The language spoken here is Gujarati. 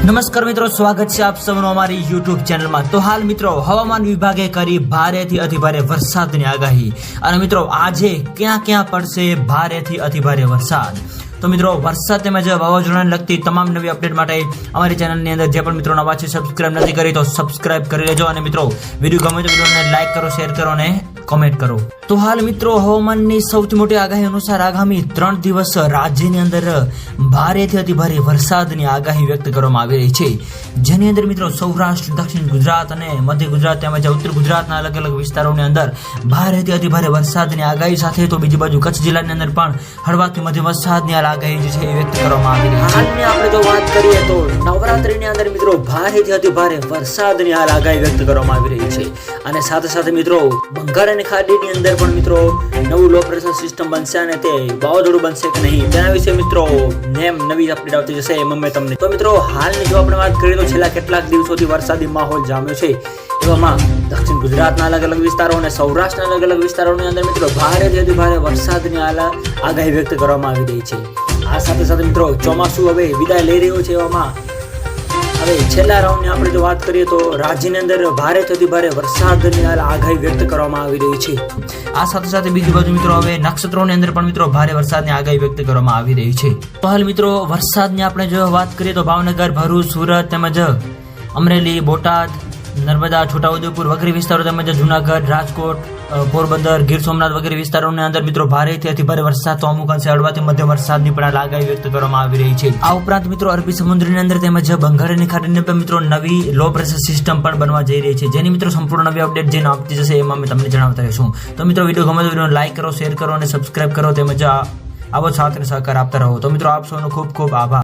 નમસ્કાર મિત્રો, સ્વાગત છે આપ સૌનું અમારી યુટ્યુબ ચેનલમાં। તો હાલ મિત્રો હવામાન વિભાગે કરી ભારેથી અતિભારે વરસાદની આગાહી। અને મિત્રો આજે ક્યાં ક્યાં પડશે ભારેથી અતિભારે વરસાદ। તો મિત્રો વરસાદ તેમજ વાવાઝોડાને લગતી તમામ નવી અપડેટ માટે અમારી ચેનલની અંદર જે પણ મિત્રો નવા છે સબસ્ક્રાઇબ નથી કરી તો સબસ્ક્રાઇબ કરી લેજો। અને મિત્રો વિડીયો ગમે તો વિડીયોને લાઈક કરો, શેર કરો અને કોમેન્ટ કરો। તો હાલ મિત્રો હવામાનની સૌથી મોટી આગાહી અનુસાર આગામી 3 દિવસ રાજ્યની અંદર ભારેથી અતિભારે વરસાદની આગાહી વ્યક્ત કરવામાં આવી રહી છે, જેની અંદર મિત્રો સૌરાષ્ટ્ર, દક્ષિણ ગુજરાત અને મધ્ય ગુજરાત તેમજ ઉત્તર ગુજરાતના અલગ અલગ વિસ્તારોની અંદર ભારેથી અતિભારે વરસાદની આગાહી સાથે તો બીજી બાજુ કચ્છ જિલ્લાની અંદર પણ હળવાથી મધ્યમ વરસાદની આગાહી જે છે એ વ્યક્ત કરવામાં આવી રહી છે। હાલની આપણે જો વાત કરીએ તો નવરાત્રીની અંદર મિત્રો ભારેથી અતિભારે વરસાદની આગાહી વ્યક્ત કરવામાં આવી રહી છે। અને સાથે સાથે મિત્રો બંગાળની ખાડીની અંદર પણ મિત્રો નવું લો પ્રેશર સિસ્ટમ બનશે અને તે વાવાઝોડું બનશે કે નહીં તેના વિશે મિત્રો નવી અપડેટ આવતી જશે એમાં મેં તમને। તો મિત્રો હાલની જો આપણે વાત કરીએ તો છેલ્લા કેટલાક દિવસોથી વરસાદી માહોલ જામ્યો છે, એવામાં દક્ષિણ ગુજરાતના અલગ અલગ વિસ્તારો અને સૌરાષ્ટ્રના અલગ અલગ વિસ્તારોની અંદર મિત્રો ભારેથી અતિભારે વરસાદની આગાહી વ્યક્ત કરવામાં આવી રહી છે। આ સાથે સાથે મિત્રો ચોમાસું હવે વિદાય લઈ રહ્યું છે, એવામાં હવે છેલ્લા રાઉન્ડની આપણે જો વાત કરીએ તો રાજ્યની અંદર ભારેથી અતિભારે વરસાદની આગાહી વ્યક્ત કરવામાં આવી રહી છે। આ સાથે સાથે બીજી બાજુ મિત્રો હવે નક્ષત્રોની અંદર પણ મિત્રો ભારે વરસાદની આગાહી વ્યક્ત કરવામાં આવી રહી છે। તો હાલ મિત્રો વરસાદની આપણે જો વાત કરીએ તો ભાવનગર, ભરૂચ, સુરત તેમજ અમરેલી, બોટાદ, નર્મદા, છોટાઉદેપુર વગેરે વિસ્તારો તેમજ જુનાગઢ, રાજકોટ, પોરબંદર, ગીર સોમનાથ વગેરે વિસ્તારોની અંદર મિત્રો ભારેથી અતિભારે વરસાદ તો અમુક અંશે હળવાથી મધ્યમ વરસાદની પણ આગાહી વ્યક્ત કરવામાં આવી રહી છે। આ ઉપરાંત મિત્રો અરબી સમુદ્રની અંદર તેમજ બંગાળની ખાડીની અંદર મિત્રો નવી લો પ્રેશર સિસ્ટમ પણ બનવા જઈ રહી છે, જેની મિત્રો સંપૂર્ણ નવી અપડેટ જે આપતી જશે એમાં અમે તમને જણાવતા રહીશું। તો મિત્રો વિડીયો ગમે તો વિડીયોને લાઈક કરો, શેર કરો અને સબસ્ક્રાઇબ કરો તેમજ આવો સાથ અને સહકાર આપતા રહો। તો મિત્રો આપ સૌનો ખૂબ ખૂબ આભાર।